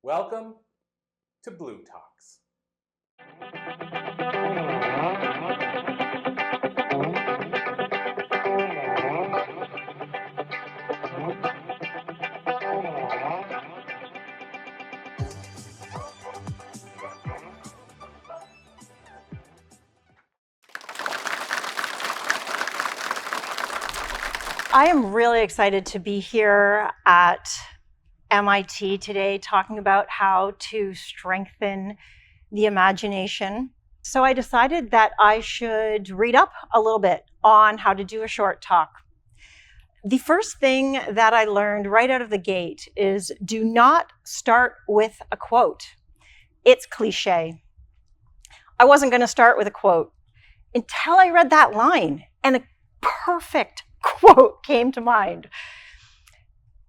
Welcome to Blue Talks. I am really excited to be here at MIT today talking about how to strengthen the imagination. So I decided that I should read up a little bit on how to do a short talk. The first thing that I learned right out of the gate is do not start with a quote. It's cliche. I wasn't going to start with a quote until I read that line, and a perfect quote came to mind.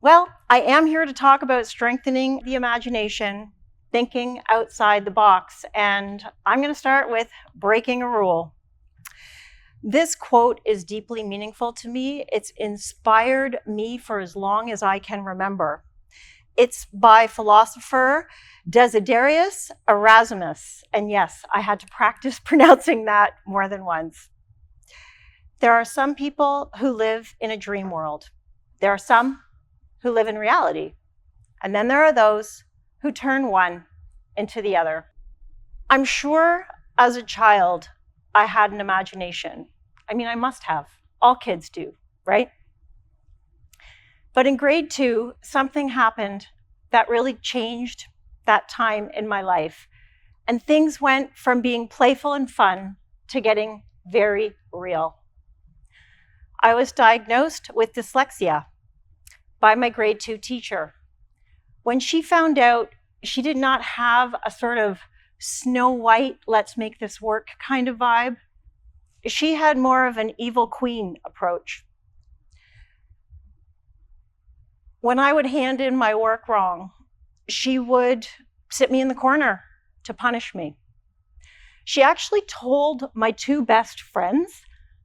Well, I am here to talk about strengthening the imagination, thinking outside the box, and I'm going to start with breaking a rule. This quote is deeply meaningful to me. It's inspired me for as long as I can remember. It's by philosopher Desiderius Erasmus, and yes, I had to practice pronouncing that more than once. There are some people who live in a dream world. There are some who live in reality. And then there are those who turn one into the other. I'm sure as a child, I had an imagination. I mean, I must have. All kids do, right? But in grade 2, something happened that really changed that time in my life. And things went from being playful and fun to getting very real. I was diagnosed with dyslexia by my grade 2 teacher. When she found out, she did not have a sort of Snow White, let's make this work kind of vibe. She had more of an evil queen approach. When I would hand in my work wrong, she would sit me in the corner to punish me. She actually told my 2 best friends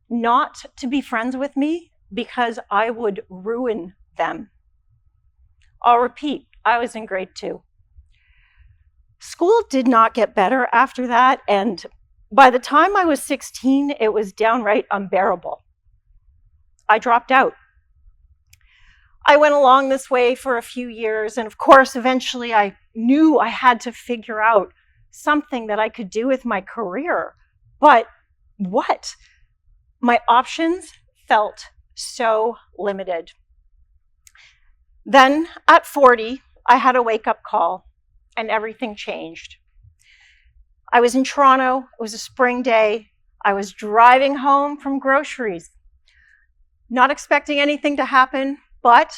not to be friends with me because I would ruin them. I'll repeat, I was in grade 2. School did not get better after that, and by the time I was 16, it was downright unbearable. I dropped out. I went along this way for a few years, and of course, eventually I knew I had to figure out something that I could do with my career. But what? My options felt so limited. Then at 40, I had a wake-up call and everything changed. I was in Toronto, it was a spring day. I was driving home from groceries, not expecting anything to happen, but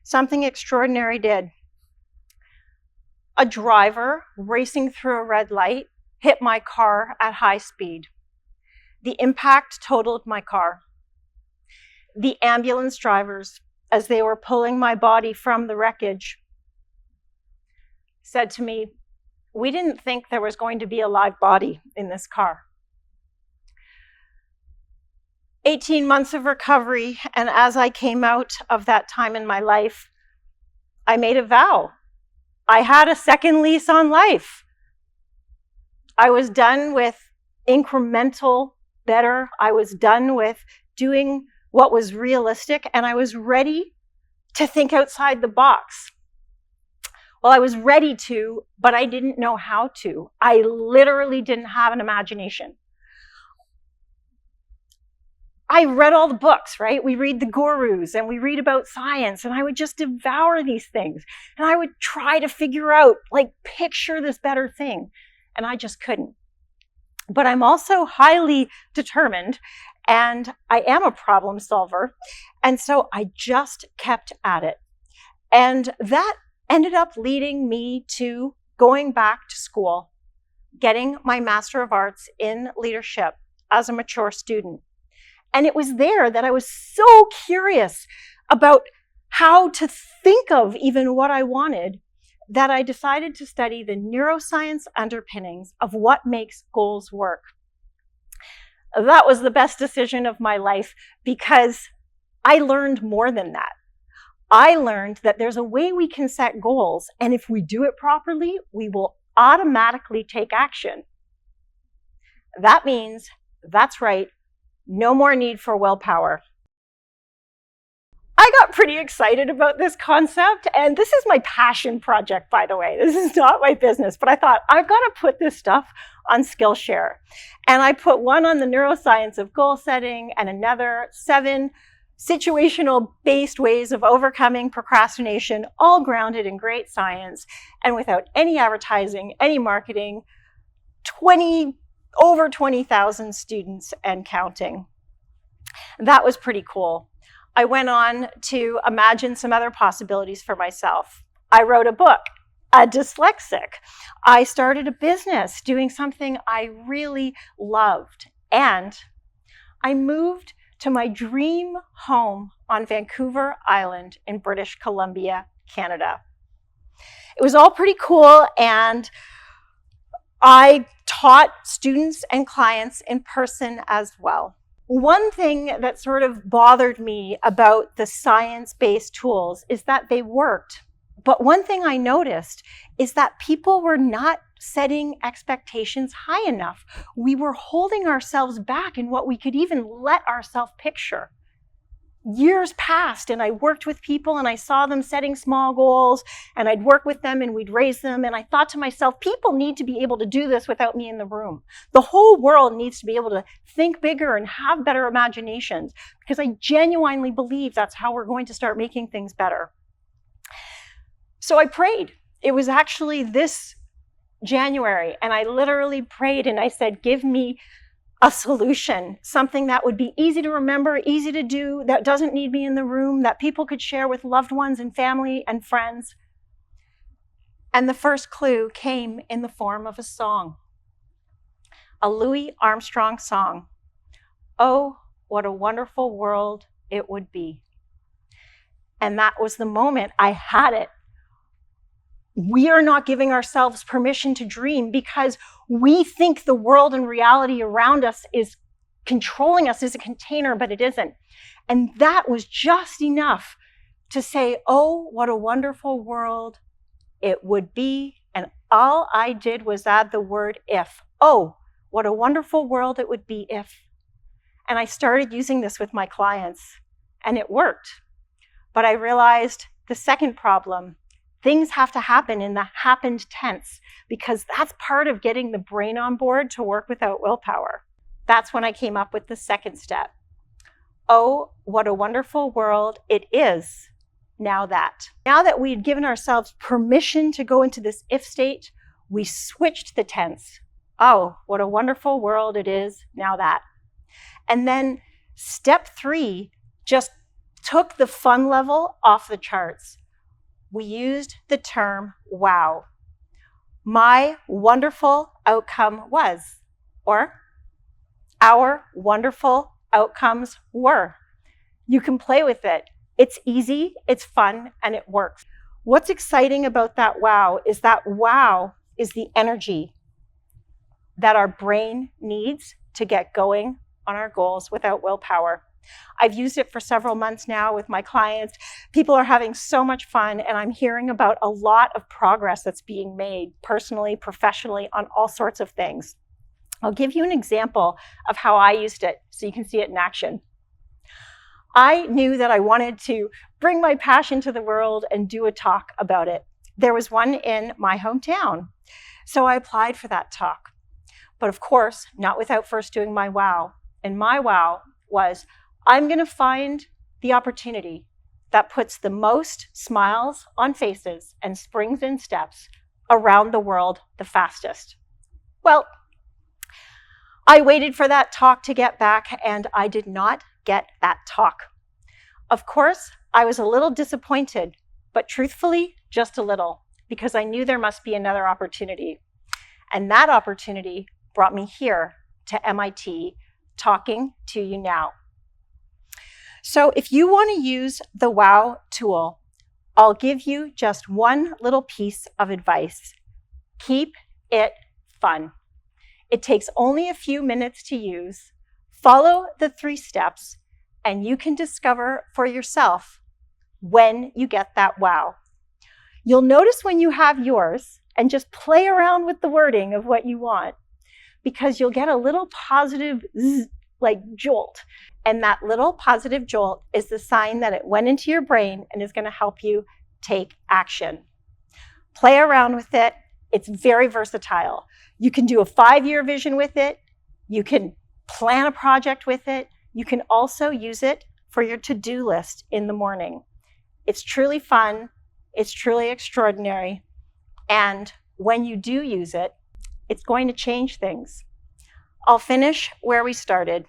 something extraordinary did. A driver racing through a red light hit my car at high speed. The impact totaled my car. The ambulance drivers, as they were pulling my body from the wreckage, said to me, "We didn't think there was going to be a live body in this car." 18 months of recovery, and as I came out of that time in my life, I made a vow. I had a second lease on life. I was done with incremental better. I was done with doing what was realistic, and I was ready to think outside the box. Well, I was ready to, but I didn't know how to. I literally didn't have an imagination. I read all the books, right? We read the gurus and we read about science, and I would just devour these things. And I would try to figure out, picture this better thing. And I just couldn't. But I'm also highly determined, and I am a problem solver. And so I just kept at it. And that ended up leading me to going back to school, getting my Master of Arts in Leadership as a mature student. And it was there that I was so curious about how to think of even what I wanted that I decided to study the neuroscience underpinnings of what makes goals work. That was the best decision of my life because I learned more than that. I learned that there's a way we can set goals, and if we do it properly, we will automatically take action. That means, that's right, no more need for willpower. I got pretty excited about this concept, and this is my passion project, by the way. This is not my business, but I thought, I've got to put this stuff on Skillshare. And I put one on the neuroscience of goal setting and another 7 situational-based ways of overcoming procrastination, all grounded in great science and without any advertising, any marketing, over 20,000 students and counting. That was pretty cool. I went on to imagine some other possibilities for myself. I wrote a book, a dyslexic. I started a business doing something I really loved. And I moved to my dream home on Vancouver Island in British Columbia, Canada. It was all pretty cool, and I taught students and clients in person as well. One thing that sort of bothered me about the science-based tools is that they worked. But one thing I noticed is that people were not setting expectations high enough. We were holding ourselves back in what we could even let ourselves picture. Years passed, and I worked with people, and I saw them setting small goals, and I'd work with them, and we'd raise them, and I thought to myself, people need to be able to do this without me in the room. The whole world needs to be able to think bigger and have better imaginations, because I genuinely believe that's how we're going to start making things better. So I prayed. It was actually this January, and I literally prayed, and I said, give me a solution, something that would be easy to remember, easy to do, that doesn't need me in the room, that people could share with loved ones and family and friends. And the first clue came in the form of a song, a Louis Armstrong song. Oh, what a wonderful world it would be. And that was the moment I had it. We are not giving ourselves permission to dream because we think the world and reality around us is controlling us as a container, but it isn't. And that was just enough to say, oh, what a wonderful world it would be. And all I did was add the word if. Oh, what a wonderful world it would be if. And I started using this with my clients, and it worked. But I realized the second problem, things have to happen in the happened tense, because that's part of getting the brain on board to work without willpower. That's when I came up with the second step. Oh, what a wonderful world it is, now that. Now that we had given ourselves permission to go into this if state, we switched the tense. Oh, what a wonderful world it is, now that. And then step 3 just took the fun level off the charts. We used the term wow. My wonderful outcome was, or our wonderful outcomes were. You can play with it. It's easy, it's fun, and it works. What's exciting about that wow is the energy that our brain needs to get going on our goals without willpower. I've used it for several months now with my clients. People are having so much fun, and I'm hearing about a lot of progress that's being made personally, professionally, on all sorts of things. I'll give you an example of how I used it so you can see it in action. I knew that I wanted to bring my passion to the world and do a talk about it. There was one in my hometown, so I applied for that talk. But of course, not without first doing my wow. And my wow was, I'm going to find the opportunity that puts the most smiles on faces and springs in steps around the world the fastest. Well, I waited for that talk to get back, and I did not get that talk. Of course, I was a little disappointed, but truthfully, just a little, because I knew there must be another opportunity. And that opportunity brought me here to MIT, talking to you now. So if you want to use the WOW tool, I'll give you just one little piece of advice. Keep it fun. It takes only a few minutes to use. Follow the 3 steps, and you can discover for yourself when you get that wow. You'll notice when you have yours, and just play around with the wording of what you want, because you'll get a little positive zzz, like jolt. And that little positive jolt is the sign that it went into your brain and is going to help you take action. Play around with it. It's very versatile. You can do a 5-year vision with it. You can plan a project with it. You can also use it for your to-do list in the morning. It's truly fun. It's truly extraordinary. And when you do use it, it's going to change things. I'll finish where we started.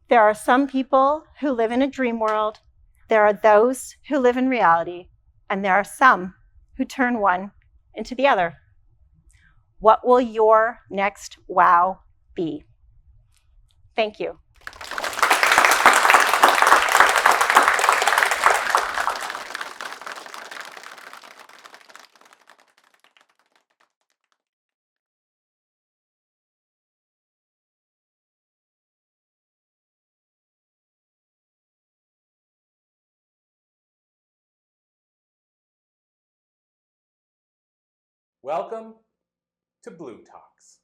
There are some people who live in a dream world. There are those who live in reality. And there are some who turn one into the other. What will your next wow be? Thank you. Welcome to Blue Talks.